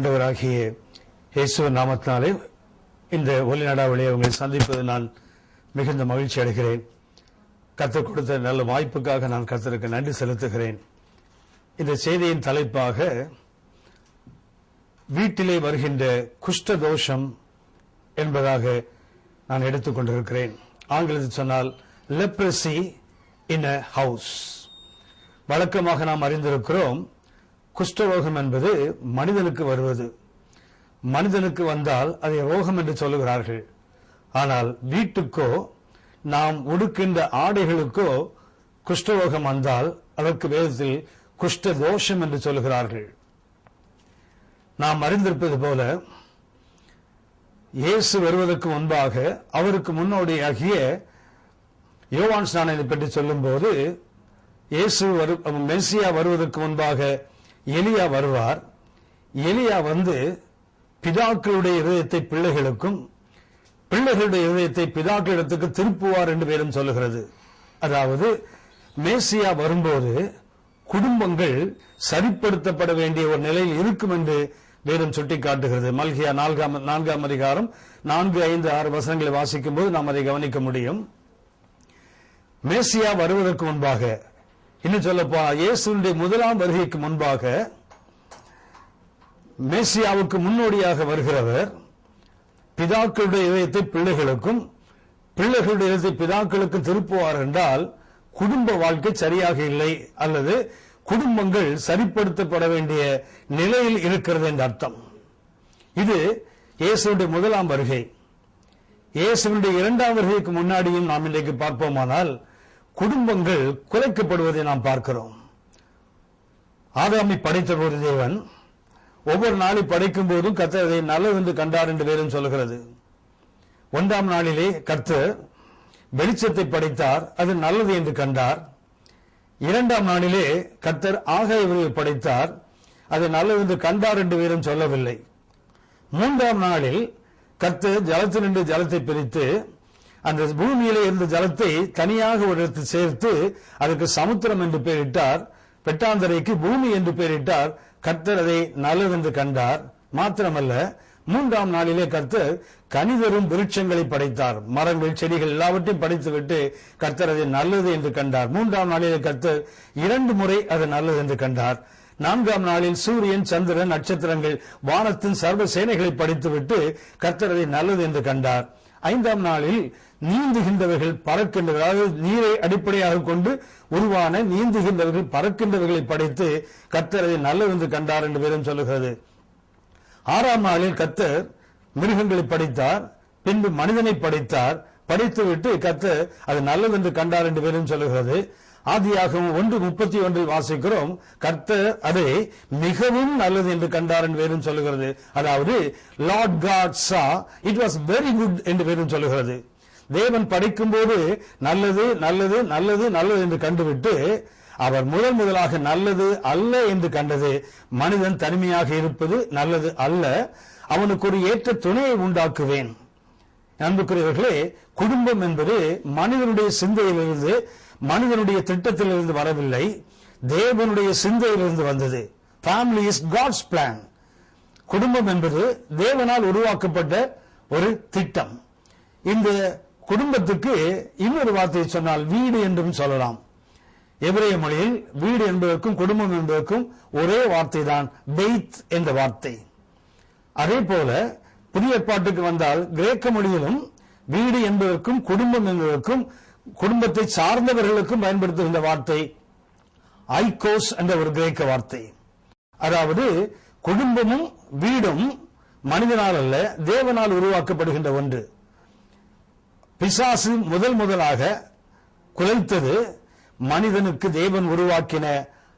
ஆண்டவராகிய இயேசுவின் நாமத்தினாலே இந்த ஒலிநடாவளியை உங்களை சந்திப்பது நான் மிகுந்த மகிழ்ச்சி அடைகிறேன். கர்த்தர் கொடுத்த நல்ல வாய்ப்புக்காக நான் கர்த்தருக்கு நன்றி செலுத்துகிறேன். இந்த செய்தியின் தலைப்பாக வீட்டிலே வருகின்ற குஷ்ட தோஷம் என்பதாக நான் எடுத்துக்கொண்டிருக்கிறேன். ஆங்கிலத்தில் சொன்னால் லெப்ரசி இன் a ஹவுஸ். வழக்கமாக நாம் அறிந்திருக்கிறோம், குஷ்டரோகம் என்பது மனிதனுக்கு வருவது. மனிதனுக்கு வந்தால் அதை ரோகம் என்று சொல்லுகிறார்கள். ஆனால் வீட்டுக்கோ நாம் உடுக்கின்ற ஆடைகளுக்கோ குஷ்டரோகம் வந்தால் அதற்கு வேதத்தில் குஷ்ட தோஷம் என்று சொல்லுகிறார்கள். நாம் அறிந்திருப்பது போல இயேசு வருவதற்கு முன்பாக அவருக்கு முன்னோடியாகிய யோவான் ஸ்நானனை பற்றி சொல்லும் போது, இயேசு மெசியா வருவதற்கு முன்பாக எலியா வருவார். எலியா வந்து பிதாக்களுடைய இதயத்தை பிள்ளைகளுக்கும் பிள்ளைகளுடைய இதயத்தை பிதாக்களிடத்துக்கு திருப்புவார் என்று வேதம் சொல்லுகிறது. அதாவது மேசியா வரும்போது குடும்பங்கள் சரிப்படுத்தப்பட வேண்டிய ஒரு நிலையில் இருக்கும் என்று வேதம் சுட்டிக்காட்டுகிறது. மல்கியா 4ஆம் அதிகாரம் 4, 5, 6 வசனங்களை வாசிக்கும் போது நாம் அதை கவனிக்க முடியும். மேசியா வருவதற்கு முன்பாக, இன்னும் சொல்லப்போனா இயேசுவினுடைய முதலாம் வருகைக்கு முன்பாக மேசியாவுக்கு முன்னோடியாக வருகிறவர் பிதாக்களுடைய இதயத்தை பிள்ளைகளுக்கும் பிள்ளைகளுடைய இதயத்தை பிதாக்களுக்கும் திருப்புவார் என்றால் குடும்ப வாழ்க்கை சரியாக இல்லை, அல்லது குடும்பங்கள் சரிப்படுத்தப்பட வேண்டிய நிலையில் இருக்கிறது என்ற அர்த்தம். இது இயேசுவினுடைய முதலாம் வருகை. இயேசுவினுடைய இரண்டாம் வருகைக்கு முன்னாடியும் நாம் இன்றைக்கு பார்ப்போமானால் குடும்பங்கள் குலைக்கப்படுவதை நாம் பார்க்கிறோம். ஆதாமை படைத்த போது தேவன் ஒவ்வொரு நாளை படைக்கும் போதும் கர்த்தர் அதை நல்லது என்று கண்டார் என்று வேதம் சொல்கிறது. 1ஆம் நாளிலே கர்த்தர் வெளிச்சத்தை படைத்தார், அது நல்லது என்று கண்டார். 2ஆம் நாளிலே கர்த்தர் ஆகாயத்தை படைத்தார், அது நல்லது என்று கண்டார் என்று வேதம் சொல்லவில்லை. 3ஆம் நாளில் கர்த்தர் ஜலத்தினின்று ஜலத்தை பிரித்து அந்த பூமியிலே இருந்த ஜலத்தை தனியாக ஒரு இடத்தில் சேர்த்து அதுக்கு சமுத்திரம் என்று பெயரிட்டார். பெட்டாந்தரைக்கு பூமி என்று பெயரிட்டார். கர்த்தர் அதை நல்லது என்று கண்டார். மாத்திரமல்ல, 3ஆம் நாளிலே கர்த்தர் கனிதரும் விருட்சங்களை படைத்தார். மரங்கள், செடிகள் எல்லாவற்றையும் படைத்துவிட்டு கர்த்தர் அதை நல்லது என்று கண்டார். 3ஆம் நாளிலே கர்த்தர் 2 முறை அது நல்லது என்று கண்டார். 4ஆம் நாளில் சூரியன், சந்திரன், நட்சத்திரங்கள், வானத்தின் சர்வ சேனைகளை படைத்துவிட்டு கர்த்தர் அதை நல்லது என்று கண்டார். 5ஆம் நாளில் நீந்துகின்றவர்கள், பறக்கின்றவர்கள், அதாவது நீரை அடிப்படையாக கொண்டு உருவான நீந்துகின்றவர்கள், பறக்கின்றவர்களை படைத்து கர்த்தர் அதை நல்லது என்று கண்டார் என்று வேதம் சொல்லுகிறது. 6ஆம் நாளில் கர்த்தர் மிருகங்களை படைத்தார், பின்பு மனிதனை படைத்தார். படைத்துவிட்டு கர்த்தர் அது நல்லது என்று கண்டார் என்று வேதம் சொல்லுகிறது. ஆதியாகமம் 1:31 வாசிக்கிறோம், கர்த்தர் அதை மிகவும் நல்லது என்று கண்டார் என்று வேதம் சொல்லுகிறது. அதாவது Lord God saw it was very good என்று வேதம் சொல்லுகிறது. தேவன் படைக்கும் போது நல்லது நல்லது நல்லது நல்லது என்று கண்டுவிட்டு அவர் முதலாக நல்லது அல்ல என்று கண்டது. மனிதன் தனிமையாக இருப்பது நல்லது அல்ல, அவனுக்கு ஒரு ஏற்ற துணையை உண்டாக்குவேன். அன்புக்குரியவர்களே, குடும்பம் என்பது மனிதனுடைய சிந்தையிலிருந்து, மனிதனுடைய திட்டத்திலிருந்து வரவில்லை, தேவனுடைய சிந்தையிலிருந்து வந்தது. Family is God's plan. குடும்பம் என்பது தேவனால் உருவாக்கப்பட்ட ஒரு திட்டம். இந்த குடும்பத்துக்கு இன்னொரு வார்த்தையை சொன்னால் வீடு என்றும் சொல்லலாம். எபிரேய மொழியில் வீடு என்பதற்கும் குடும்பம் என்பதற்கும் ஒரே வார்த்தை தான், பெய்த் என்ற வார்த்தை. அதே போல புதிய ஏற்பாட்டுக்கு வந்தால் கிரேக்க மொழியிலும் வீடு என்பதற்கும் குடும்பம் என்பதற்கும் குடும்பத்தை சார்ந்தவர்களுக்கும் பயன்படுத்துகின்ற வார்த்தை ஐகோஸ் என்ற ஒரு கிரேக்க வார்த்தை. அதாவது குடும்பமும் வீடும் மனிதனால் அல்ல, தேவனால் உருவாக்கப்படுகின்ற ஒன்று. பிசாசு முதலாக குலைத்தது மனிதனுக்கு தேவன் உருவாக்கின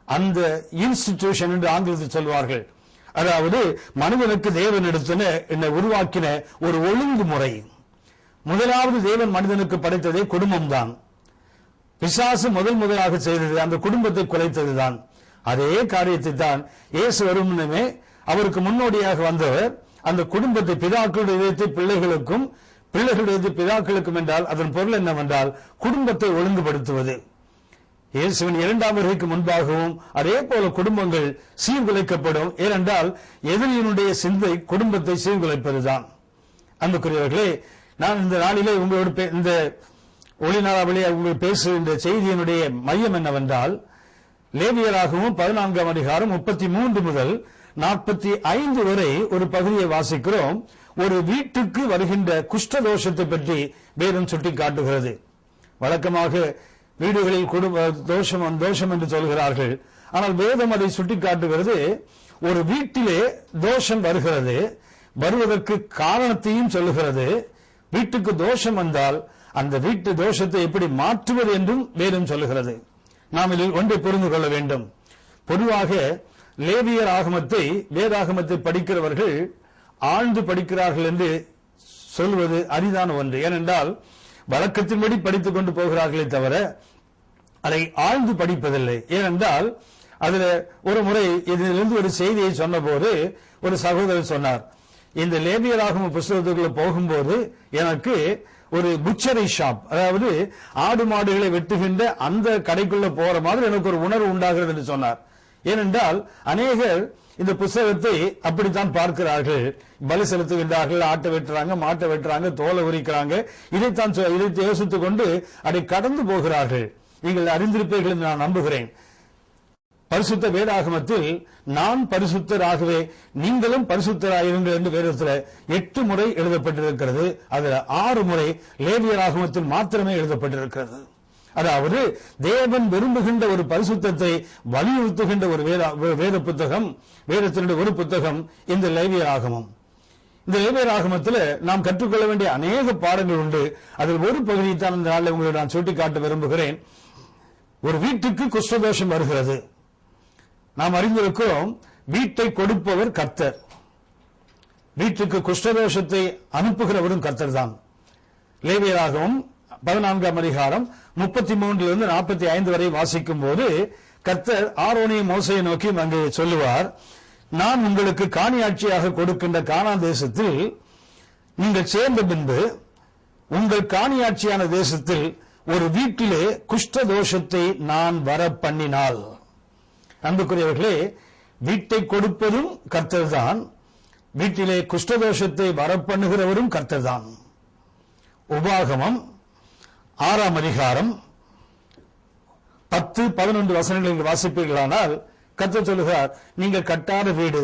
அந்த இன்ஸ்டிடியூஷன் என்று ஆங்கிலத்தில் சொல்வார்கள். அதாவது மனிதனுக்கு தேவன் எடுத்த உருவாக்கின ஒரு ஒழுங்குமுறை. முதலாவது தேவன் மனிதனுக்கு படைத்ததே குடும்பம் தான். பிசாசு முதலாக செய்தது அந்த குடும்பத்தை குலைத்ததுதான். அதே காரியத்தை தான் இயேசு வரும் முன்னமே அவருக்கு முன்னோடியாக வந்தவர் அந்த குடும்பத்தை, பிதாக்களுடைய இதயத்தை பிள்ளைகளுக்கும் பிள்ளைகளுடைய பிதாக்களுக்கும் என்றால் அதன் பொருள் என்னவென்றால் குடும்பத்தை ஒழுங்குபடுத்துவது. இயேசுவின் இரண்டாம் வருகைக்கு முன்பாகவும் அதே போல குடும்பங்கள் சீர்குலைக்கப்படும். ஏனென்றால் எதிரியினுடைய சிந்தை குடும்பத்தை சீர்குலைப்பதுதான். அன்புக்குரியவர்களே, நான் இந்த நாளிலே உங்களோடு இந்த ஒளிநாளாவிலே உங்கள் பேசுகின்ற செய்தியினுடைய மையம் என்னவென்றால், லேவியராகவும் 14ஆம் அதிகாரம் 33 முதல் 45 வரை ஒரு பகுதியை வாசிக்கிறோம். ஒரு வீட்டுக்கு வருகின்ற குஷ்டதோஷத்தை பற்றி வேதம் சுட்டி காட்டுகிறது. வழக்கமாக வீடுகளில் குடும்ப தோஷம் என்று சொல்கிறார்கள். ஆனால் வேதம் அதை சுட்டி காட்டுகிறது. ஒரு வீட்டிலே தோஷம் வருகிறது, வருவதற்கு காரணத்தையும் சொல்லுகிறது. வீட்டுக்கு தோஷம் வந்தால் அந்த வீட்டு தோஷத்தை எப்படி மாற்றுவது என்றும் வேதம் சொல்லுகிறது. நாம் இதில் ஒன்றை புரிந்து கொள்ள வேண்டும். பொதுவாக லேவியர் ஆகமத்தை வேதாகமத்தை படிக்கிறவர்கள் ஆழ்ந்து படிக்கிறார்கள் என்று சொல்வது அரிதான ஒன்று. ஏனென்றால் வழக்கத்தின்படி படித்துக் கொண்டு போகிறார்களே தவிர அதை ஆழ்ந்து படிப்பதில்லை. ஏனென்றால் அதுல ஒரு முறை இதிலிருந்து ஒரு செய்தியை சொன்ன போது ஒரு சகோதரர் சொன்னார், இந்த லேவியராகம புத்தகத்துக்குள்ள போகும்போது எனக்கு ஒரு புச்சரி ஷாப், அதாவது ஆடு மாடுகளை வெட்டுகின்ற அந்த கடைக்குள்ள போற மாதிரி எனக்கு ஒரு உணர்வு உண்டாகிறது என்று சொன்னார். ஏனென்றால் அநேகர் இந்த புத்தகத்தை அப்படித்தான் பார்க்கிறார்கள். பலி செலுத்துகின்றார்கள், ஆட்டை வெட்டுறாங்க, மாட்டை வெட்டுறாங்க, தோலை உரிக்கிறாங்க. இதை யோசித்துக் கொண்டு அதை கடந்து போகிறார்கள். நீங்கள் அறிந்திருப்பீர்கள் என்று நான் நம்புகிறேன். பரிசுத்த வேதாகமத்தில் நான் பரிசுத்தராகவே நீங்களும் பரிசுத்தராயிருங்கள் என்று வேதத்தில் 8 முறை எழுதப்பட்டிருக்கிறது. அதுல 6 முறை லேவியராகமத்தில் மாத்திரமே எழுதப்பட்டிருக்கிறது. அதாவது தேவன் விரும்புகின்ற ஒரு பரிசுத்தத்தை வலியுறுத்துகின்ற ஒரு வேத புத்தகம், வேதத்தினுடைய ஒரு புத்தகம் இந்த லேவியராகமம். இந்த லேவியராகமத்தில் நாம் கற்றுக்கொள்ள வேண்டிய அநேக பாடங்கள் உண்டு. அதில் ஒரு பகுதியை தான் இந்த நாளில் உங்களுக்கு நான் சுட்டிக்காட்ட விரும்புகிறேன். ஒரு வீட்டுக்கு குஷ்டதோஷம் வருகிறது. நாம் அறிந்திருக்கிறோம், வீட்டை கொடுப்பவர் கர்த்தர், வீட்டுக்கு குஷ்டதோஷத்தை அனுப்புகிறவரும் கர்த்தர் தான். லேவியராகமம் 14ஆம் அதிகாரம் 33 45 வரை வாசிக்கும் போது கர்த்தர் ஆரோனையும் மோசையை நோக்கி அங்கே சொல்லுவார், நான் உங்களுக்கு காணியாட்சியாக கொடுக்கின்ற கானான் தேசத்தில் நீங்கள் சேர்ந்த பின்பு உங்கள் காணியாட்சியான தேசத்தில் ஒரு வீட்டிலே குஷ்டதோஷத்தை நான் வர பண்ணினால். அன்புக்குரியவர்களே, வீட்டை கொடுப்பதும் கர்த்தர் தான், வீட்டிலே குஷ்டதோஷத்தை வரப்பண்ணுகிறவரும் கர்த்தர் தான். உபாகமம் 6ஆம் அதிகாரம் 10, 11 வசனங்களில் வாசிப்பீர்களானால் கர்த்தர் சொல்லுகிறார், நீங்கள் கட்டாத வீடு,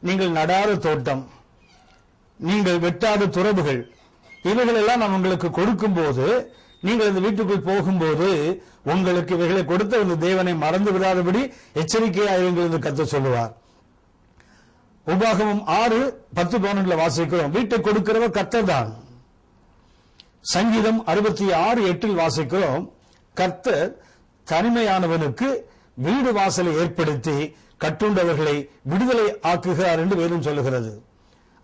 நீங்கள் நடாத தோட்டம், நீங்கள் வெட்டாத துறவுகள், இவைகளெல்லாம் நான் உங்களுக்கு கொடுக்கும் போது நீங்கள் இந்த வீட்டுக்குள் போகும்போது உங்களுக்கு இவைகளை கொடுத்த இந்த தேவனை மறந்து விடாதபடி எச்சரிக்கையாயிருங்கள் என்று கர்த்தர் சொல்லுவார். உபாகமம் 6, 10, 11 வாசிக்கிறோம், வீட்டை கொடுக்கிறவர் கர்த்தர் தான். சங்கீதம் 66, 8 வாசிக்கிறோம், கர்த்தர் தனிமையானவனுக்கு வீடு வாசலை ஏற்படுத்தி கட்டுண்டவர்களை விடுதலை ஆக்குகிறார் என்று வேதம் சொல்லுகிறது.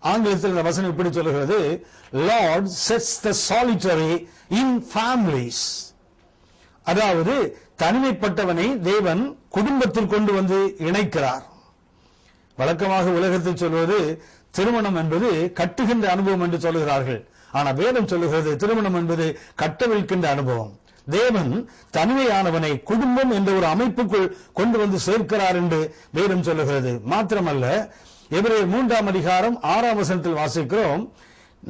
ஆங்கிலத்தில் இந்த வசனம் இப்படி சொல்லுகிறது, Lord sets the solitary in families. அதாவது தனிமைப்பட்டவனை தேவன் குடும்பத்தில் கொண்டு வந்து இணைக்கிறார். வழக்கமாக உலகத்தில் சொல்வது திருமணம் என்பது கட்டுகின்ற அனுபவம் என்று சொல்லுகிறார்கள். ஆனா வேதம் சொல்லுகிறது திருமணம் என்பது கட்டவிழ்க்கின்ற அனுபவம். தேவன் தனிமையானவனை குடும்பம் என்ற ஒரு அமைப்புக்குள் கொண்டு வந்து சேர்க்கிறார் என்று வேதம் சொல்லுகிறது. மாத்திரமல்ல, எபிரேயர் 3ஆம் அதிகாரம் 6ஆம் வசனத்தில் வாசிக்கிறோம்,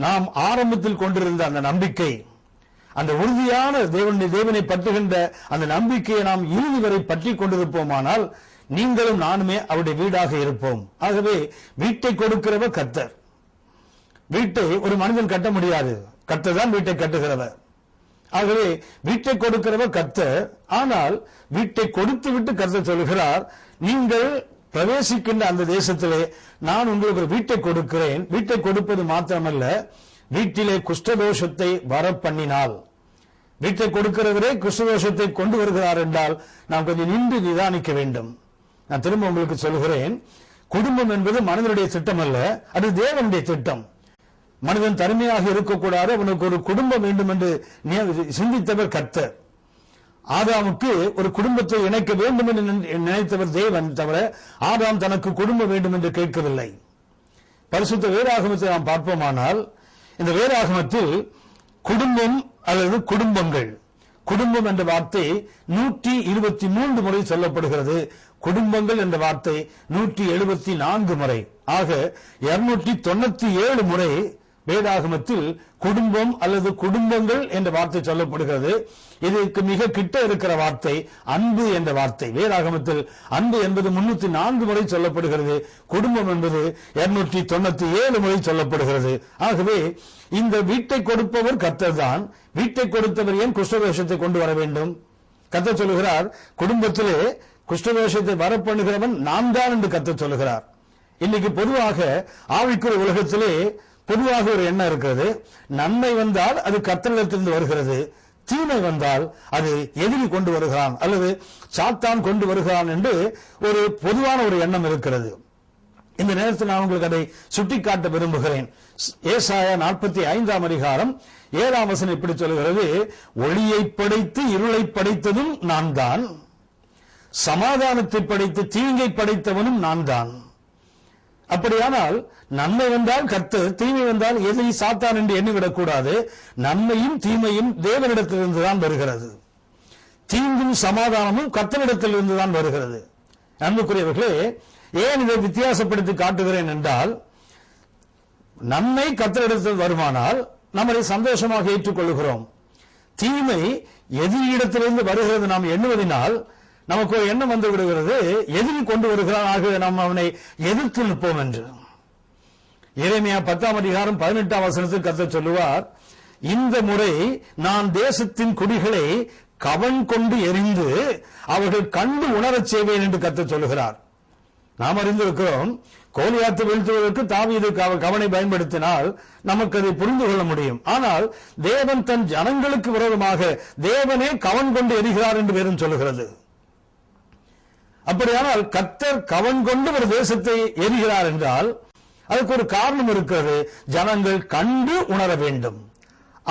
நாம் ஆரம்பத்தில் கொண்டிருந்த அந்த நம்பிக்கை, அந்த உறுதியான தேவனை பற்றுகின்ற அந்த நம்பிக்கையை நாம் இறுதி வரை பற்றி கொண்டிருப்போமானால் நீங்களும் நானுமே அவருடைய வீடாக இருப்போம். ஆகவே வீட்டை கொடுக்கிறவர் கர்த்தர். வீட்டை ஒரு மனிதன் கட்ட முடியாது, கர்த்தர் தான் வீட்டை கட்டுகிறவர். ஆகவே வீட்டை கொடுக்கிறவர் கர்த்தர். ஆனால் வீட்டை கொடுத்து விட்டு கர்த்தர் சொல்கிறார், நீங்கள் பிரவேசிக்கின்ற அந்த தேசத்திலே நான் உங்களுக்கு ஒரு வீட்டை கொடுக்கிறேன். வீட்டை கொடுப்பது மாத்திரமல்ல, வீட்டிலே குஷ்டதோஷத்தை வர பண்ணினால், வீட்டை கொடுக்கிறவரே குஷ்டதோஷத்தை கொண்டு வருகிறார் என்றால் நாம் கொஞ்சம் நின்று நிதானிக்க வேண்டும். நான் திரும்ப உங்களுக்கு சொல்கிறேன், குடும்பம் என்பது மனிதனுடைய திட்டம் அல்ல, அது தேவனுடைய திட்டம். மனிதன் தனிமையாக இருக்கக்கூடாது, அவனுக்கு ஒரு குடும்பம் வேண்டும் என்று சிந்தித்தவர் கர்த்தர். ஆதாமுக்கு ஒரு குடும்பத்தை இணைக்க வேண்டும் என்று நினைத்தவர் தேவன் தவிர ஆதாம் தனக்கு குடும்பம் வேண்டும் என்று கேட்கவில்லை. பரிசுத்த வேதாகமத்தை நாம் பார்ப்போமானால் இந்த வேதாகமத்தில் குடும்பம் அல்லது குடும்பங்கள், குடும்பம் என்ற வார்த்தை 123 முறை சொல்லப்படுகிறது. குடும்பங்கள் என்ற வார்த்தை 174 முறை. ஆக 297 முறை வேதாகமத்தில் குடும்பம் அல்லது குடும்பங்கள் என்ற வார்த்தை சொல்லப்படுகிறது. இதற்கு மிக கிட்ட இருக்கிற வார்த்தை அன்பு என்ற வார்த்தை. வேதாகமத்தில் அன்பு என்பது 304 முறை சொல்லப்படுகிறது. குடும்பம் என்பது 297 முறை சொல்லப்படுகிறது. ஆகவே இந்த வீட்டை கொடுப்பவர் கர்த்தர் தான். வீட்டை கொடுத்தவர் ஏன் குஷ்டதோஷத்தை கொண்டு வர வேண்டும்? கர்த்தர் சொல்லுகிறார், குடும்பத்திலே குஷ்டதோஷத்தை வரப்பண்ணுகிறவன் நான் தான் என்று கர்த்தர் சொல்லுகிறார். இன்னைக்கு பொதுவாக ஆவிக்குரிய உலகத்திலே பொதுவாக ஒரு எண்ணம் இருக்கிறது, நன்மை வந்தால் அது கர்த்தரிடத்திலிருந்து வருகிறது, தீமை வந்தால் அது எதிரி கொண்டு வருகிறான் அல்லது சாத்தான் கொண்டு வருகிறான் என்று ஒரு பொதுவான ஒரு எண்ணம் இருக்கிறது. இந்த நேரத்தில் நான் உங்களுக்கு அதை சுட்டிக்காட்ட விரும்புகிறேன். ஏசாயா 45 அதிகாரம் 7 வசனம் இப்படி சொல்கிறது, ஒளியை படைத்து இருளை படைத்ததும் நான் தான், சமாதானத்தை படைத்து தீங்கை படைத்தவனும் நான் தான். அப்படியானால் நன்மை வந்தால் கர்த்தர், தீமை வந்தால் எதிரி சாத்தான் என்று எண்ணிவிடக் கூடாது. நன்மையும் தீமையும் தேவனிடத்திலிருந்து தான் வருகிறது. தீங்கும் சமாதானமும் கர்த்தரிடத்திலிருந்து தான் வருகிறது. அன்புக்குரியவர்களே, ஏன் இதை வித்தியாசப்படுத்தி காட்டுகிறேன் என்றால், நன்மை கர்த்தரிடத்தில் வருமானால் நம்மை சந்தோஷமாக ஏற்றுக்கொள்கிறோம். தீமை எதிரியிடத்திலிருந்து வருகிறது நாம் எண்ணுவதனால் நமக்கு ஒரு எண்ணம் வந்து விடுகிறது, எதிரி கொண்டு வருகிறான், ஆகவே நாம் அவனை எதிர்த்து நிற்போம் என்று. எரேமியா 10 அதிகாரம் 18 வசனத்தில் கர்த்தர் சொல்லுவார், இந்த முறை நான் தேசத்தின் குடிகளை கவன் கொண்டு எரிந்து அவர்கள் கண்டு உணரச் செய்வேன் என்று கர்த்தர் சொல்லுகிறார். நாம் அறிந்திருக்கிறோம், கோலியாத்தை வீழ்த்துவதற்கு தாவீது கவனை பயன்படுத்தினால் நமக்கு அதை புரிந்து கொள்ள முடியும். ஆனால் தேவன் தன் ஜனங்களுக்கு விரோதமாக தேவனே கவன் கொண்டு எரிகிறார் என்று வேறும் சொல்லுகிறது. அப்படியானால் கர்த்தர் கவன் கொண்டு ஒரு தேசத்தை எரிகிறார் என்றால் அதுக்கு ஒரு காரணம் இருக்கிறது, ஜனங்கள் கண்டு உணர வேண்டும்.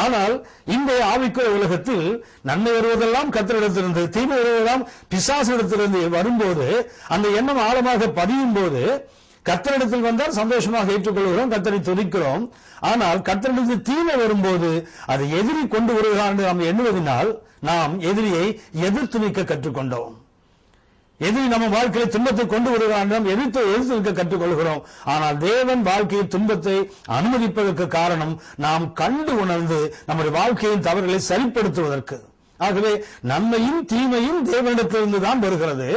ஆனால் இந்த ஆவிக்குரிய உலகத்தில் நன்மை வருவதெல்லாம் கர்த்தரிடத்திலிருந்து, தீமை வருவதெல்லாம் பிசாசிடத்திலிருந்து வரும்போது அந்த எண்ணம் ஆழமாக பதியும் போது கர்த்தரிடத்தில் வந்தால் சந்தோஷமாக ஏற்றுக்கொள்கிறோம், கர்த்தரை துதிக்கிறோம். ஆனால் கர்த்தரிடத்தில் தீமை வரும்போது அது எதிரி கொண்டு வருகிறார் என்று நாம் எண்ணுவதனால் நாம் எதிரியை எதிர்த்து நிற்க கற்றுக்கொண்டோம். எதிரி நம்ம வாழ்க்கையில் துன்பத்தை கொண்டு வருகிறான், நாம் எதிர்த்து நிற்க கற்றுக்கொள்கிறோம். ஆனால் தேவன் வாழ்க்கையில் துன்பத்தை அனுமதிப்பதற்கு காரணம் நாம் கண்டு உணர்ந்து நம்முடைய வாழ்க்கையின் தவறுகளை சரிப்படுத்துவதற்கு. ஆகவே நன்மையும் தீமையும் தேவனிடத்திலிருந்து தான் வருகிறது.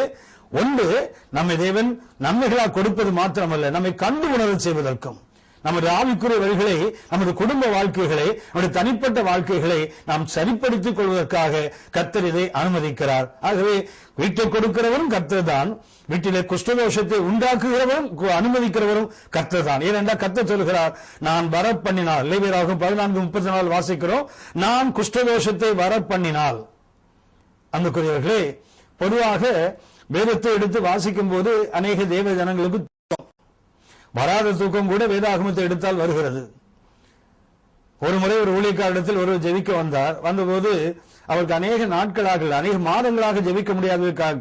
ஒன்று, நம்மை தேவன் நன்மைகளாக கொடுப்பது மாத்திரமல்ல, நம்மை கண்டு உணரச் செய்வதற்கும், நமது ஆவிக்குரிய வழிகளை, நமது குடும்ப வாழ்க்கைகளை, நம்முடைய தனிப்பட்ட வாழ்க்கைகளை நாம் சரிப்படுத்திக் கொள்வதற்காக கர்த்தர் இதை அனுமதிக்கிறார். ஆகவே வீட்டை கொடுக்கிறவரும் கர்த்தர் தான், வீட்டிலே குஷ்டதோஷத்தை உண்டாக்குகிறவரும் அனுமதிக்கிறவரும் கர்த்தர் தான். ஏனென்றால் கர்த்தர் சொல்கிறார், நான் வரப்பண்ணினால், லேவியராகும் 14:34 வாசிக்கிறோம், நான் குஷ்டதோஷத்தை வரப்பண்ணினால். அன்புக்குரியவர்களே, பொதுவாக வேதத்தை எடுத்து வாசிக்கும் போது அநேக தேவ ஜனங்களுக்கு வராத தூக்கம் கூட வேதாகமத்தை எடுத்தால் வருகிறது. ஒரு முறை ஒரு ஊழியக்காரிடத்தில் ஒரு ஜெபிக்க வந்தார். வந்தபோது அவருக்கு அநேக நாட்களாக, அநேக மாதங்களாக ஜெபிக்க முடியாத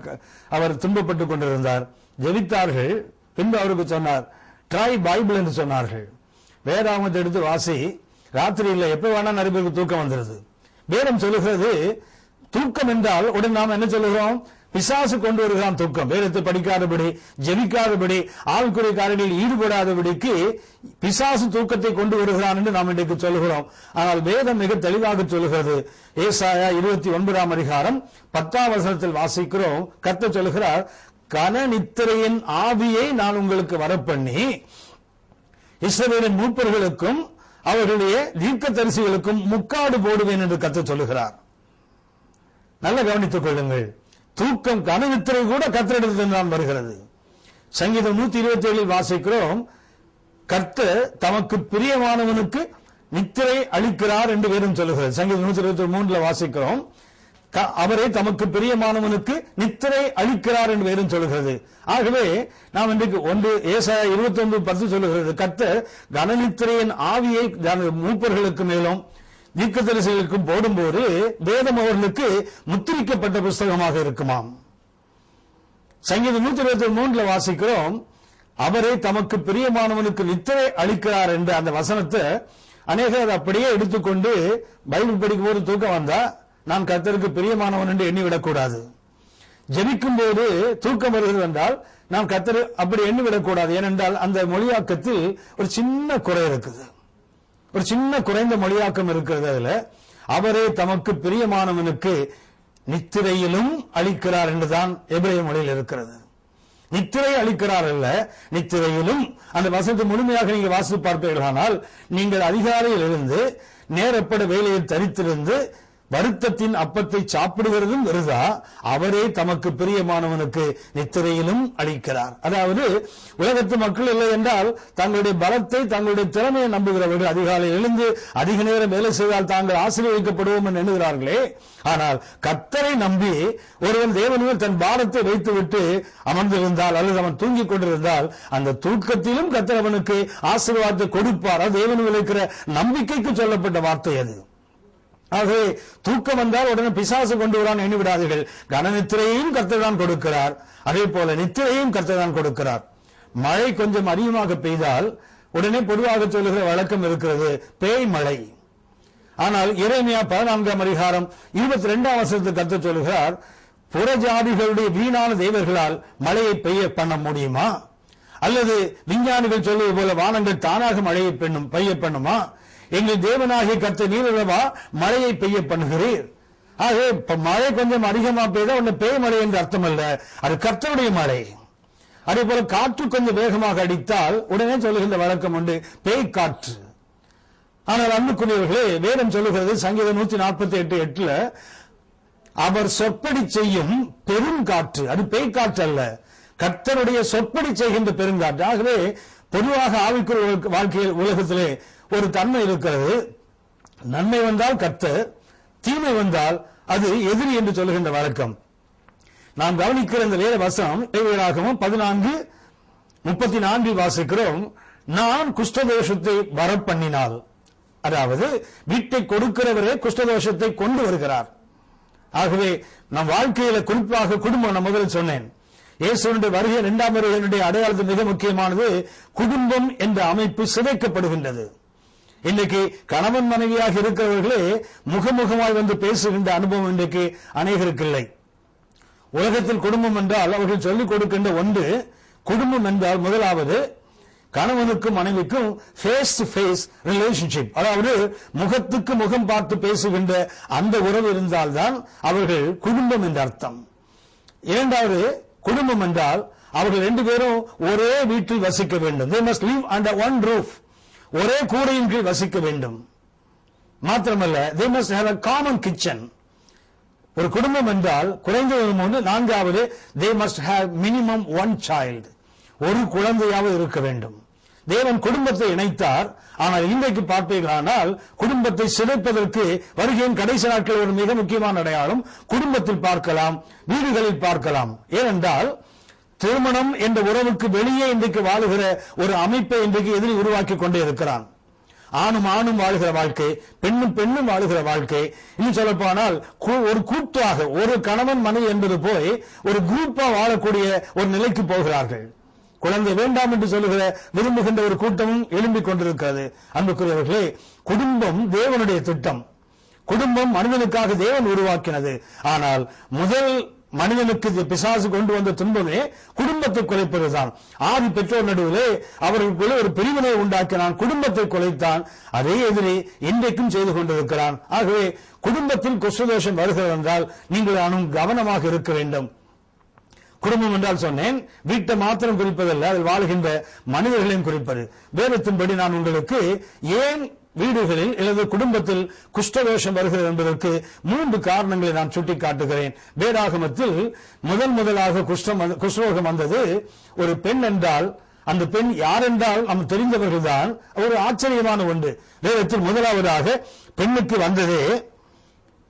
அவர் துன்பப்பட்டுக் கொண்டிருந்தார். ஜெபித்தார்கள். பின்பு அவருக்கு சொன்னார், ட்ரை பைபிள் என்று சொன்னார்கள். வேதாகமத்தை எடுத்து வாசி, ராத்திரியில் எப்ப வேணா நிறைய பேருக்கு தூக்கம் வந்துருது. வேதம் சொல்லுகிறது, தூக்கம் என்றால் உடனே நாம் என்ன சொல்லுகிறோம், பிசாசு கொண்டு வருகிறான் தூக்கம். வேதத்தை படிக்காதபடி, ஜெபிக்காதபடி, ஆவிக்குரிய காரியங்களில் ஈடுபடாதபடிக்கு பிசாசு தூக்கத்தை கொண்டு வருகிறான் என்று நாம் இன்றைக்கு சொல்லுகிறோம். ஆனால் வேதம் மிக தெளிவாக சொல்லுகிறது. ஏசாயா 29 அதிகாரம் 10 வசனத்தில் வாசிக்கிறோம், கர்த்தர் சொல்லுகிறார், கன நித்திரையின் ஆவியை நான் உங்களுக்கு வரப்பண்ணி இஸ்ரவேலின் மூப்பர்களுக்கும் அவர்களுடைய தீர்க்கதரிசிகளுக்கும் முக்காடு போடுவேன் என்று கர்த்தர் சொல்லுகிறார். நல்ல கவனித்துக் கொள்ளுங்கள். தூக்கம், கனநித்திரை கூட கர்த்தரிடத்தில் தான் வருகிறது. சங்கீதம் 127 வாசிக்கிறோம், கர்த்தர் தமக்கு பிரியமானவனுக்கு நித்திரை அளிக்கிறார் என்று வேதம் சொல்லுகிறது. சங்கீதம் 123 வாசிக்கிறோம், அவரே தமக்கு பிரியமானவனுக்கு நித்திரை அளிக்கிறார் என்று வேதம் சொல்லுகிறது. ஆகவே நாம் இன்றைக்கு ஒன்று ஏசாயா 29:10 சொல்லுகிறது, கர்த்தர் கனநித்திரையின் ஆவியை மூப்பர்களுக்கு மேலும் தீர்க்கதரிசிகளுக்கும் போடும்போது வேதம் அவர்களுக்கு முத்திரிக்கப்பட்ட புஸ்தகமாக இருக்குமாம். சங்கீதம் 123 வாசிக்கிறோம், அவரே தமக்கு பிரியமானவனுக்கு நித்திரை அளிக்கிறார் என்ற அந்த வசனத்தை அநேகர் அப்படியே எடுத்துக்கொண்டு பைபிள் படிக்கும் போது தூக்கம் வந்தா நான் கர்த்தருக்கு பிரியமானவன் என்று எண்ணிவிடக்கூடாது. ஜெபிக்கும் போது தூக்கம் வருகிறது என்றால் நாம் கர்த்தர் அப்படி எண்ணிவிடக்கூடாது. ஏனென்றால் அந்த மொழியாக்கத்தில் ஒரு சின்ன குறை இருக்குது, ஒரு சின்ன குறைந்த மொழியாக்கம் இருக்கிறது. அதுல அவரே தமக்கு பிரியமானவனுக்கு நித்திரையிலும் அளிக்கிறார் என்றுதான் எபிரேய மொழியில் இருக்கிறது. நித்திரை அளிக்கிறார் அல்ல, நித்திரையிலும். அந்த வசனத்தை முழுமையாக நீங்கள் வாசித்து பார்ப்பீர்களானால், நீங்கள் அதிகாலையில் இருந்து நேரப்பட வேலையில் தரித்திருந்து வருத்தத்தின் அப்பத்தை சாப்பிடுகிறதும் வருதா, அவரே தமக்கு பிரியமானவனுக்கு நித்திரையிலும் அளிக்கிறார். அதாவது உலகத்து மக்கள் இல்லை என்றால் தங்களுடைய பலத்தை தங்களுடைய திறமையை நம்புகிறவர்கள் அதிகாலையில் எழுந்து அதிக நேரம் வேலை செய்தால் தாங்கள் ஆசீர்வதிக்கப்படுவோம் என்று எண்ணுகிறார்களே. ஆனால் கர்த்தரை நம்பி ஒருவன் தேவனில் தன் பாரத்தை வைத்துவிட்டு அமர்ந்திருந்தால் அல்லது அவன் தூங்கிக் கொண்டிருந்தால் அந்த தூக்கத்திலும் கர்த்தர் அவனுக்கு ஆசீர்வாதத்தை கொடுப்பார். அது தேவனில் இருக்கிற நம்பிக்கைக்கு சொல்லப்பட்ட வார்த்தை அது. ஆகவே தூக்கம் வந்தால் உடனே பிசாசு கொண்டு வரான் எண்ணிவிடாதீர்கள். கனநித்திரையையும் கர்த்தர் தான் கொடுக்கிறார், அதே போல நித்திரையும் கர்த்தர் தான் கொடுக்கிறார். மழை கொஞ்சம் அதிகமாக பெய்தால் உடனே பொதுவாக சொல்லுகிற வழக்கம் இருக்கிறது, பேய் மழை. ஆனால் எரேமியா 14ஆம் அதிகாரம் 22ஆம் வசனத்தில் கர்த்தர் சொல்லுகிறார், புறஜாதிகளுடைய வீணான தேவர்களால் மழையை பெய்ய பண்ண முடியுமா? அல்லது விஞ்ஞானிகள் சொல்வது போல வானங்கள் தானாக மழையை பெய்ய பண்ணுமா? எங்கள் தேவனாகிய கர்த்தர் நீரளவா மழையை பெய்ய பண்ணுகிறீர். ஆகவே மழை கொஞ்சம் அதிகமா பெய்தா உன்னை பேய் மழை என்று அர்த்தம் அல்ல, அது கர்த்தருடைய மழை. அதே போல காற்று கொஞ்சம் வேகமாக அடித்தால் உடனே சொல்லுகின்ற வழக்கம் உண்டு, பேய் காற்று. ஆனால் அன்புக்குரியவர்களே, வேதம் சொல்லுகிறது சங்கீதம் 148:8 அவர் சொற்படி செய்யும் பெருங்காற்று, அது பேய் காற்று அல்ல, கர்த்தருடைய சொற்படி செய்கின்ற பெருங்காற்று. ஆகவே பொதுவாக ஆவிக்குரிய வாழ்க்கையில் உலகத்திலே ஒரு தன்மை இருக்கிறது, நன்மை வந்தால் கர்த்தர், தீமை வந்தால் அது எதிரி என்று சொல்லுகின்ற வழக்கம். நாம் கவனிக்கிற இந்த வேத வசனம் லேவியராகமம் 14:34 வாசிக்கிறோம், நான் குஷ்டதோஷத்தை வரப்பண்ணினால், அதாவது வீட்டை கொடுக்கிறவரே குஷ்டதோஷத்தை கொண்டு வருகிறார். ஆகவே நம் வாழ்க்கையில குறிப்பாக குடும்பம், நான் முதலில் சொன்னேன், இயேசுவினுடைய வருகை 2ஆம் வருகையினுடைய அடையாளத்தில் மிக முக்கியமானது குடும்பம் என்ற அமைப்பு சிதைக்கப்படுகின்றது. இன்றைக்கு கணவன் மனைவியாக இருக்கிறவர்களே முகமுகமாய் வந்து பேசுகின்ற அனுபவம் இன்றைக்கு அநேகருக்கு இல்லை. உலகத்தில் குடும்பம் என்றால் அவர்கள் சொல்லிக் கொடுக்கின்ற ஒன்று, குடும்பம் என்றால் முதலாவது கணவனுக்கும் மனைவிக்கும் ஃபேஸ் டு ஃபேஸ் ரிலேஷன்ஷிப், அதாவது முகத்துக்கு முகம் பார்த்து பேசுகின்ற அந்த உறவு இருந்தால்தான் அவர்கள் குடும்பம் என்ற அர்த்தம். இரண்டாவது, குடும்பம் என்றால் அவர்கள் 2 பேரும் ஒரே வீட்டில் வசிக்க வேண்டும். They must live under one roof, ஒரே கூரையின் கீழ் வசிக்க வேண்டும். மாத்திரமல்ல, they must have a common kitchen. ஒரு குடும்பம் என்றால் குறைந்தது 3, 4வது they must have minimum 1 child, ஒரு குழந்தையாவது இருக்க வேண்டும். தேவன் குடும்பத்தை இணைத்தார். ஆனால் இன்றைக்கு பார்ப்பீர்களானால் குடும்பத்தை சிதைப்பதற்கு வருகையின் கடைசி நாட்கள் ஒரு மிக முக்கியமான அடையாளம் குடும்பத்தில் பார்க்கலாம், வீடுகளில் பார்க்கலாம். ஏனென்றால் திருமணம் என்ற உறவுக்கு வெளியே இன்றைக்கு வாழுகிற ஒரு அமைப்பை இன்றைக்கு எதிரி உருவாக்கி கொண்டே இருக்கிறான். ஆணும் ஆணும் வாழ்கிற வாழ்க்கை, பெண்ணும் பெண்ணும் வாழ்கிற வாழ்க்கை. இன்னும் சொல்ல போனால் ஒரு கூட்டாக, ஒரு கணவன் மனைவி என்பது போய் ஒரு குரூப்பா வாழக்கூடிய ஒரு நிலைக்கு போகிறார்கள். குழந்தை வேண்டாம் என்று சொல்லுகிற விரும்புகின்ற ஒரு கூட்டமும் எழும்பிக் கொண்டிருக்கிறது. அன்புக்குரியவர்களே, குடும்பம் தேவனுடைய திட்டம். குடும்பம் மனிதனுக்காக தேவன் உருவாக்கினது. ஆனால் முதல் மனிதனுக்கு பிசாசு கொண்டு வந்த துன்பமே குடும்பத்தை குலைப்பதுதான். ஆதி பெற்றோர் நடுவிலே அவர்களுக்குள்ளே ஒரு பிரிவினை உண்டாக்கினான், குடும்பத்தை குலைத்தான். அதே எதிரி இன்றைக்கும் செய்து கொண்டிருக்கிறான். ஆகவே குடும்பத்தில் குஷ்டதோஷம் வருகிறது என்றால் நீங்கள் நானும் கவனமாக இருக்க வேண்டும். குடும்பம் என்றால் சொன்னேன், வீட்டை மாத்திரம் குறிப்பதல்ல, அதில் வாழ்கின்ற மனிதர்களையும் குறிப்பது. வேதத்தின்படி நான் உங்களுக்கு ஏன் வீடுகளில் அல்லது குடும்பத்தில் குஷ்டதோஷம் வருகிறது என்பதற்கு 3 காரணங்களை நான் சுட்டிக்காட்டுகிறேன். வேதாகமத்தில் முதலாக குஷ்டரோகம் வந்தது ஒரு பெண் என்றால், அந்த பெண் யார் என்றால் நம்ம தெரிந்தவர்கள் தான். ஒரு ஆச்சரியமான ஒன்று, வேதத்தில் முதலாவதாக பெண்ணுக்கு வந்ததே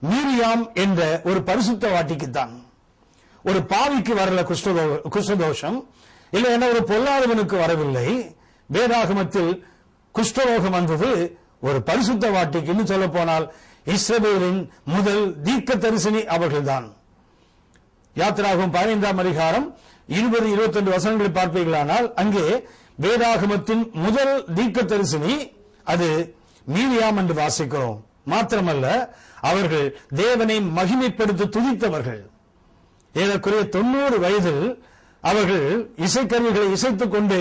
மீரியாம் என்ற ஒரு பரிசுத்த வாட்டிக்குத்தான். ஒரு பாவிக்கு வரல குஷ்டதோஷம், இல்லைன்னா ஒரு பொல்லாதவனுக்கு வரவில்லை. வேதாகமத்தில் குஷ்டரோகம் வந்தது ஒரு பரிசுத்த வாட்டிக்கு. இன்னும் சொல்ல போனால் இஸ்ரவேலின் முதல் தீர்க்கதரிசினி அவர்கள்தான். யாத்திராகமம் 15ஆம் அதிகாரம் 20-21 வசனங்களை பார்ப்பீர்களானால் அங்கே வேதாகமத்தின் முதல் தீர்க்கதரிசினி அது மீரியாம் என்று வாசிக்கிறோம். மாத்திரமல்ல, அவர்கள் தேவனை மகிமைப்படுத்தி துதித்தவர்கள். ஏறக்குறைய 90 வயதில் அவர்கள் இசைக்கருவிகளை இசைத்துக் கொண்டு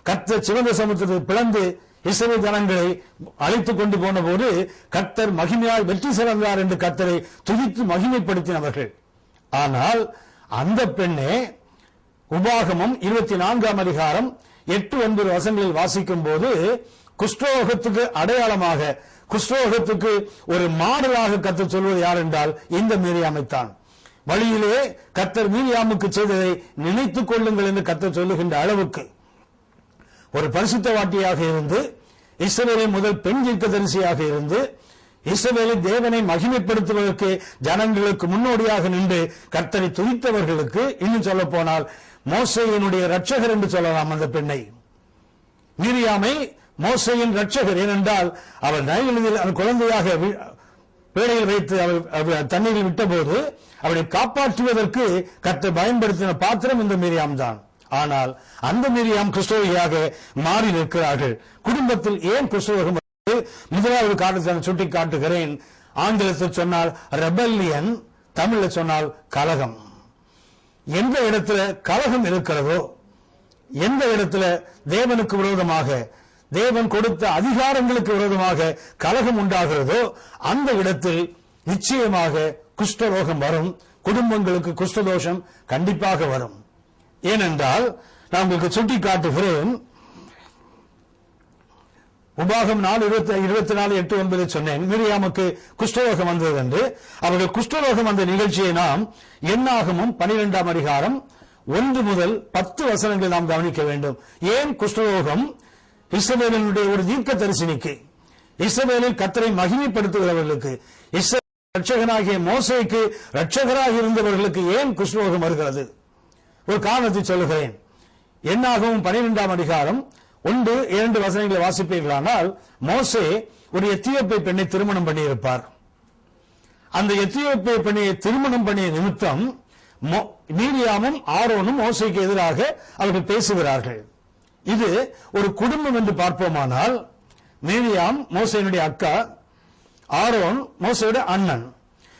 கர்த்தர் சிவந்த சமுத்திரத்தை பிளந்து இஸ்ரவேல் ஜனங்களை அழைத்துக் கொண்டு போன போது கர்த்தர் மகிமையால் வெற்றி சிறந்தார் என்று கர்த்தரை துதித்து மகிமைப்படுத்தினவர்கள். ஆனால் அந்த பெண்ணே உபாகமம் 24ஆம் அதிகாரம் 8-9 வசனங்களில் வாசிக்கும் போது குஷ்டரோகத்துக்கு அடையாளமாக, குஷ்டரோகத்துக்கு ஒரு மாடலாக கர்த்தர் சொல்வது யார் என்றால் இந்த மீரியாமைத்தான். வழியிலே கர்த்தர் மீரியாமுக்கு செய்ததை நினைத்துக் கொள்ளுங்கள் என்று கர்த்தர் சொல்லுகின்ற அளவுக்கு ஒரு பரிசுத்தவாட்டியாக இருந்து, இஸ்ரவேலின் முதல் பெண் தீர்க்கதரிசியாக இருந்து, இஸ்ரவேலின் தேவனை மகிமைப்படுத்துவதற்கு ஜனங்களுக்கு முன்னோடியாக நின்று கர்த்தரை துதித்தவர்களுக்கு, இன்னும் சொல்ல போனால் மோசேயினுடைய இரட்சகர் என்று சொல்லலாம் அந்த பெண்ணை. மீரியாமை மோசேயின் இரட்சகர். ஏனென்றால் அவர் நைலில் அந்த குழந்தையாக பேழையில் வைத்து அவர் தண்ணீரில் விட்டபோது அவரை காப்பாற்றுவதற்கு கர்த்தர் பயன்படுத்தின பாத்திரம் இந்த மீரியாம் தான். ஆனால் அந்த மீரியாம் கிறிஸ்தவர்களாக மாறி நிற்கிறார்கள். குடும்பத்தில் ஏன் கிறிஸ்தவர்கள்? முதலாவது காரணத்தை நான் சுட்டி காட்டுகிறேன். ஆங்கிலத்தில் சொன்னால் ரெபல்லியன், தமிழில் சொன்னால் கலகம். எந்த இடத்துல கலகம் இருக்கிறதோ, எந்த இடத்துல தேவனுக்கு விரோதமாக, தேவன் கொடுத்த அதிகாரங்களுக்கு விரோதமாக கலகம் உண்டாகிறதோ அந்த இடத்தில் நிச்சயமாக குஷ்டரோகம் வரும். குடும்பங்களுக்கு குஷ்டதோஷம் கண்டிப்பாக வரும். ஏனென்றால் நான் உங்களுக்கு சுட்டி காட்டுகிறேன். உபாகம் 4:24-8-9 சொன்னேன். மீரியாமுக்கு குஷ்டரோகம் வந்தது என்று. அவர்கள் குஷ்டரோகம் வந்த நிகழ்ச்சியை நாம் என்னாகமும் 12ஆம் அதிகாரம் 1 முதல் 10 வசனங்கள் நாம் கவனிக்க வேண்டும். ஏன் குஷ்டரோகம் இஸ்ரவேலினுடைய ஒரு தீர்க்கதரிசினிக்கு, இஸ்ரவேலில் கர்த்தரை மகிமைப்படுத்துகிறவர்களுக்கு, இஸ்ரவேல் இரட்சகனாகிய மோசேக்கு இரட்சகராக இருந்தவர்களுக்கு ஏன் குஷ்டரோகம் வருகிறது? ஒரு காரணத்தை சொல்லுகிறேன். என்னாகவும் 12ஆம் அதிகாரம் 1-2 வசனங்களை வாசிப்பீர்களானால், மோசே ஒரு எத்தியோப்பிய பெண்ணை திருமணம் பண்ணியிருப்பார். அந்த எத்தியோப்பிய பெண்ணை திருமணம் பண்ணிய நிமித்தம் மீரியாமும் ஆரோனும் மோசேக்கு எதிராக அவர்கள் பேசுகிறார்கள். இது ஒரு குடும்பம் என்று பார்ப்போமானால், மீரியாம் மோசேனுடைய அக்கா, ஆரோன் மோசேயுடைய அண்ணன்.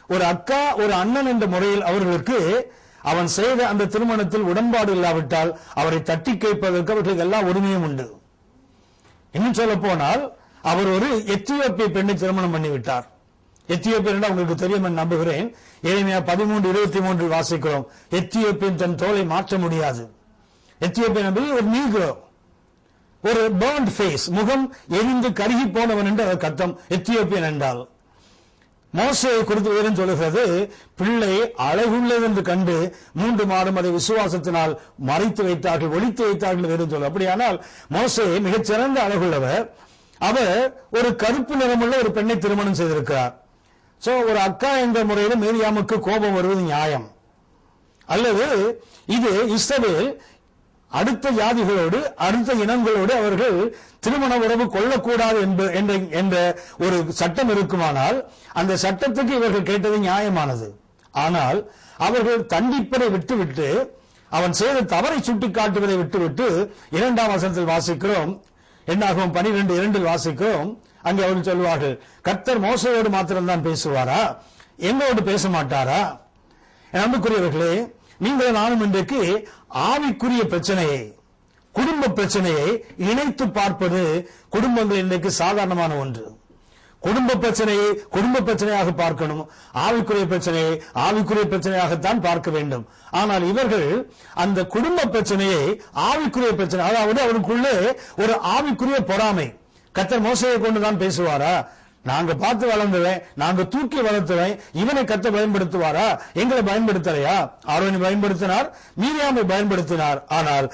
ஒரு அக்கா ஒரு அண்ணன் என்ற முறையில் அவர்களுக்கு அவன் செய்த அந்த திருமணத்தில் உடன்பாடு இல்லாவிட்டால் அவரை தட்டி கேட்பதற்கு அவர்களுக்கு எல்லா உரிமையும் உண்டு. இன்னும் சொல்ல போனால் அவர் ஒரு எத்தியோப்பிய பெண்ணை திருமணம் பண்ணிவிட்டார். எத்தியோப்பியன் உங்களுக்கு தெரியும் என்று நம்புகிறேன். எரேமியா 13:23 வாசிக்கிறோம். எத்தியோப்பியன் தன் தோலை மாற்ற முடியாது. எத்தியோப்பியன் என்பது ஒரு நீக்ரோ, ஒரு பர்ன்ட் ஃபேஸ், முகம் எரிந்து கருகி போனவன் என்று அதற்கு அர்த்தம் எத்தியோப்பியன் என்றால். மோசேயை குறித்து வேதம் சொல்லுகிறது, பிள்ளை அழகுள்ளது என்று கண்டு 3 மாதம் அதை விசுவாசத்தினால் மறைத்து வைத்தார்கள், ஒளித்து வைத்தார்கள் வேதம் சொல்ல. அப்படியானால் மோசே மிகச்சிறந்த அழகுள்ளவர். அவர் ஒரு கருப்பு நிறமுள்ள ஒரு பெண்ணை திருமணம் செய்திருக்கிறார். சோ ஒரு அக்கா என்ற முறையில் மீரியாமுக்கு கோபம் வருவது நியாயம். அல்லது இது இஸ்ரவேல் அடுத்த ஜாதிகளோடு, அடுத்த இனங்களோடு அவர்கள் திருமண உறவு கொள்ளக்கூடாது என்ற ஒரு சட்டம் இருக்குமானால் அந்த சட்டத்துக்கு இவர்கள் கேட்டது நியாயமானது. ஆனால் அவர்கள் தண்டிப்பதை விட்டுவிட்டு, அவன் செய்த தவறை சுட்டி காட்டுவதை விட்டுவிட்டு 2ஆம் வசனத்தில் வாசிக்கிறோம். என்னாகும் 12:2 வாசிக்கிறோம். அங்கே அவர்கள் சொல்வார்கள், கர்த்தர் மோசேயோடு மாத்திரம்தான் பேசுவாரா, எங்களோடு பேச மாட்டாரா? அன்புக்குரியவர்களே, நீங்கள் நானும் இன்றைக்கு ஆவிக்குரிய பிரச்சனையை, குடும்ப பிரச்சனையை இணைத்து பார்ப்பது குடும்பங்கள் இன்றைக்கு சாதாரணமான ஒன்று. குடும்ப பிரச்சனையை குடும்ப பிரச்சனையாக பார்க்கணும், ஆவிக்குரிய பிரச்சனையை ஆவிக்குரிய பிரச்சனையாகத்தான் பார்க்க வேண்டும். ஆனால் இவர்கள் அந்த குடும்ப பிரச்சனையை ஆவிக்குரிய பிரச்சனை, அதாவது அவருக்குள்ளே ஒரு ஆவிக்குரிய பொறாமை. கர்த்தர் மோசேயை கொண்டுதான் பேசுவாரா? நாங்க பார்த்து வளர்ந்தவன், நாங்க தூக்கி வளர்த்தவன், இவனை கர்த்தர் பயன்படுத்துவாரா? எங்களை பயன்படுத்தலையா? ஆரோனை பயன்படுத்தினார், மீரியாமை பயன்படுத்தினார். ஆனால்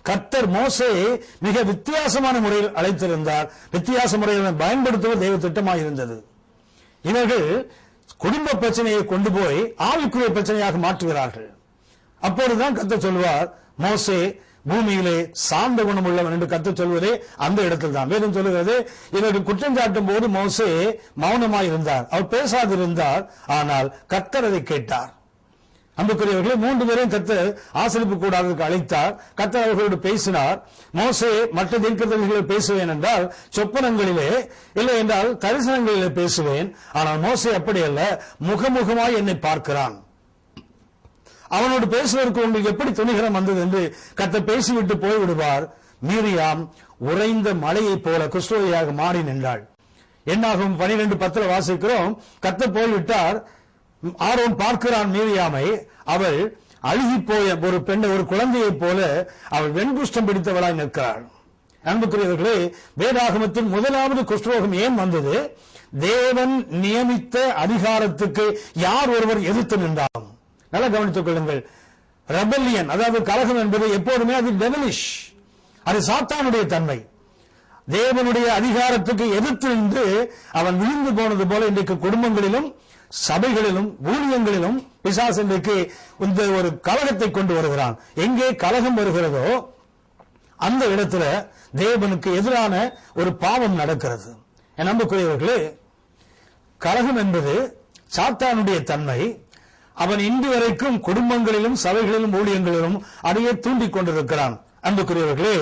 கர்த்தர் மோசேயை மிக வித்தியாசமான முறையில் அழைத்திருந்தார். வித்தியாச முறையில் பயன்படுத்துவது தெய்வ திட்டமாக இருந்தது. இவர்கள் குடும்ப பிரச்சனையை கொண்டு போய் ஆவிக்குரிய பிரச்சனையாக மாற்றுகிறார்கள். அப்பொழுதுதான் கர்த்தர் சொல்வார், மோசே பூமியிலே சார்ந்த குணம் உள்ளவன் என்று கர்த்தர் சொல்வதே அந்த இடத்தில் தான். வேதம் சொல்லுகிறது, இவர்கள் குற்றம் சாட்டும் போது மோசே மௌனமாய் இருந்தார், அவர் பேசாதிருந்தார். ஆனால் கர்த்தர் அதை கேட்டார். அன்புக்குரியவர்களே, 3 பேரையும் கர்த்தர் ஆசரிப்பு கூடாரத்துக்கு அழைத்தார். கர்த்தர் அவர்களோடு பேசினார். மோசே மற்ற தீர்க்கதரிசிகளை பேசுவேன் என்றால் சொப்பனங்களிலே, இல்லை என்றால் தரிசனங்களிலே பேசுவேன். ஆனால் மோசே அப்படி அல்ல, முகமுகமாய் என்னை பார்க்கிறான். அவனோடு பேசுவதற்கு உங்களுக்கு எப்படி துணிகரம் வந்தது என்று கர்த்தர் பேசிவிட்டு போய்விடுவார். மீரியாம் உறைந்த மலையைப் போல குஷ்டரோகியாக மாறி நின்றாள். என்னாகும் 12:10 வாசிக்கிறோம். கர்த்தர் போய்விட்டார். ஆரோன் பார்க்கிறான் மீரியாமை. அவள் அழுகி போய ஒரு பெண்ணை, ஒரு குழந்தையைப் போல அவள் வெண்குஷ்டம் பிடித்தவளாய் நிற்கிறாள். அன்புக்குரியவர்களே, வேதாகமத்தின் முதலாவது குஷ்டரோகம் ஏன் வந்தது? தேவன் நியமித்த அதிகாரத்துக்கு யார் ஒருவர் எதிர்த்து நின்றார். நல்லா கவனித்துக் கொள்ளுங்கள். ரெபல்லியன், அதாவது கலகம் என்பது எப்போதுமே அது டெவலிஷ், அது சாத்தானுடைய தன்மை. தேவனுடைய அதிகாரத்துக்கு எதிர்த்து நின்று அவன் விழுந்து போனது போல இன்றைக்கு குடும்பங்களிலும் சபைகளிலும் ஊழியங்களிலும் பிசாசு இன்றைக்கு இந்த ஒரு கலகத்தை கொண்டு வருகிறான். எங்கே கலகம் வருகிறதோ அந்த இடத்துல தேவனுக்கு எதிரான ஒரு பாவம் நடக்கிறது. என் அன்புக்குரியவர்களே, கலகம் என்பது சாத்தானுடைய தன்மை. அவன் இன்று வரைக்கும் குடும்பங்களிலும் சபைகளிலும் ஊழியங்களிலும் அதையே தூண்டிக் கொண்டிருக்கிறான். அன்புக்குரியவர்களே,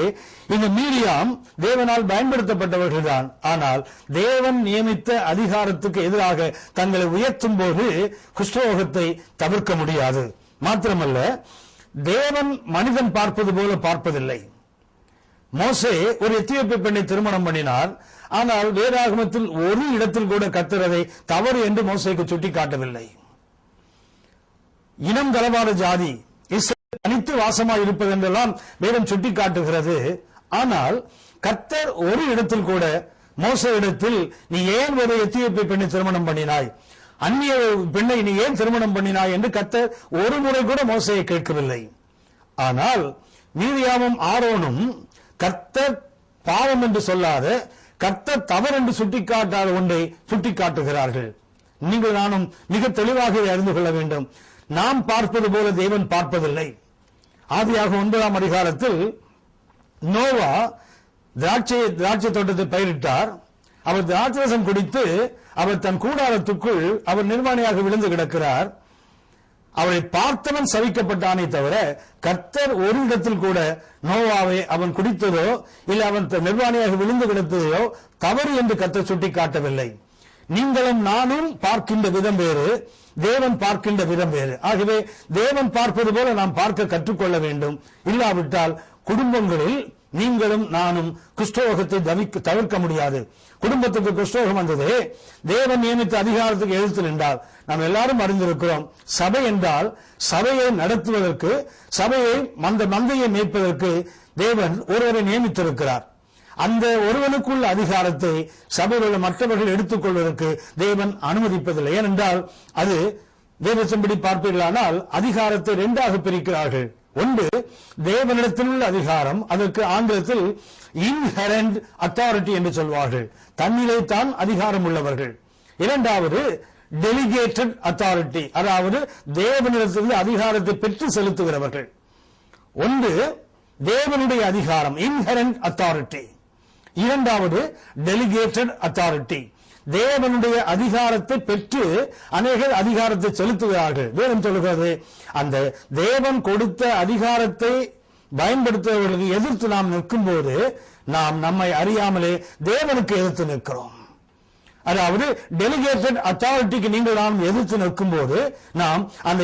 இந்த மீரியாம் தேவனால் பயன்படுத்தப்பட்டவர்கள் தான். ஆனால் தேவன் நியமித்த அதிகாரத்துக்கு எதிராக தங்களை உயர்த்தும் போது குஷ்டரோகத்தை தவிர்க்க முடியாது. மாத்திரமல்ல, தேவன் மனிதன் பார்ப்பது போல பார்ப்பதில்லை. மோசே ஒரு எத்தியோப்பிய பெண்ணை திருமணம் பண்ணினார். ஆனால் வேதாகமத்தில் ஒரு இடத்தில் கூட கர்த்தர் அதை தவறு என்று மோசேக்கு சுட்டிக்காட்டவில்லை. இனம் கலவாத ஜாதி தனித்து வாசமாய் இருப்பது என்றெல்லாம் வேதம் சுட்டிக்காட்டுகிறது. ஆனால் கர்த்தர் ஒரு இடத்தில் கூட மோசே இடத்தில் நீ ஏன் ஒரு எத்தியோப்பிய பெண்ணை திருமணம் பண்ணினாய், அந்நிய பெண்ணை நீ ஏன் திருமணம் பண்ணினாய் என்று கர்த்தர் ஒரு முறை கூட மோசையை கேட்கவில்லை. ஆனால் மீரியாமும் ஆரோனும் கர்த்தர் பாவம் என்று சொல்லாத, கர்த்தர் தவறு என்று சுட்டிக்காட்டாத ஒன்றை சுட்டிக்காட்டுகிறார்கள். நீங்கள் நானும் மிக தெளிவாக அறிந்து கொள்ள வேண்டும். நாம் பார்ப்பது போல தேவன் பார்ப்பதில்லை. ஆதியாக 9ஆம் அதிகாரத்தில் நோவா திராட்சை தோட்டத்தை பயிரிட்டார். அவர் திராட்சரசம் குடித்து அவர் தன் கூடாரத்துக்குள் அவர் நிர்வாணியாக விழுந்து கிடக்கிறார். அவரை பார்த்தவன் சவிக்கப்பட்டானே தவிர கர்த்தர் ஒரு இடத்தில் கூட நோவாவை அவன் குடித்ததோ இல்லை அவன் நிர்வாணியாக விழுந்து கிடத்ததையோ தவறு என்று கர்த்தர் சுட்டிக்காட்டவில்லை. நீங்களும் நானும் பார்க்கின்ற விதம் வேறு, தேவன் பார்க்கின்ற விதம் வேறு. ஆகவே தேவன் பார்ப்பது போல நாம் பார்க்க கற்றுக்கொள்ள வேண்டும். இல்லாவிட்டால் குடும்பங்களில் நீங்களும் நானும் குஷ்டரோகத்தை தவிர்க்க முடியாது. குடும்பத்துக்கு குஷ்டரோகம் வந்தது தேவன் நியமித்த அதிகாரத்துக்கு எதிர்த்து நின்றால். நாம் எல்லாரும் அறிந்திருக்கிறோம், சபை என்றால் சபையை நடத்துவதற்கு, சபையை மந்தையை மேய்ப்பதற்கு தேவன் ஒருவரை நியமித்திருக்கிறார். அந்த ஒருவனுக்குள்ள அதிகாரத்தை சபையில் உள்ள மற்றவர்கள் எடுத்துக் கொள்வதற்கு தேவன் அனுமதிப்பதில்லை. ஏனென்றால் அது தேவசம்படி பார்ப்பீர்களானால் அதிகாரத்தை 2ஆக பிரிக்கிறார்கள். ஒன்று தேவனிடத்தில் உள்ள அதிகாரம், அதற்கு ஆங்கிலத்தில் இன்ஹெரண்ட் அத்தாரிட்டி என்று சொல்வார்கள், தன்னிலே தான் அதிகாரம் உள்ளவர்கள். இரண்டாவது டெலிகேட்டட் அத்தாரிட்டி, அதாவது தேவனிடத்தில் அதிகாரத்தை பெற்று செலுத்துகிறவர்கள். ஒன்று தேவனுடைய அதிகாரம் இன்ஹெரண்ட் அத்தாரிட்டி, இரண்டாவது டெலிகேட்டட் அத்தாரிட்டி. தேவனுடைய அதிகாரத்தை பெற்று அநேகர் அதிகாரத்தை செலுத்துகிறார்கள். வேதம் சொல்கிறது அந்த தேவன் கொடுத்த அதிகாரத்தை பயன்படுத்துவர்களுக்கு எதிர்த்து நாம் நிற்கும் போது நாம் நம்மை அறியாமலே தேவனுக்கு எதிர்த்து நிற்கிறோம். அதாவது டெலிகேட்டட் அத்தாரிட்டிக்கு நீங்கள் நாம் எதிர்த்து நிற்கும் போது நாம் அந்த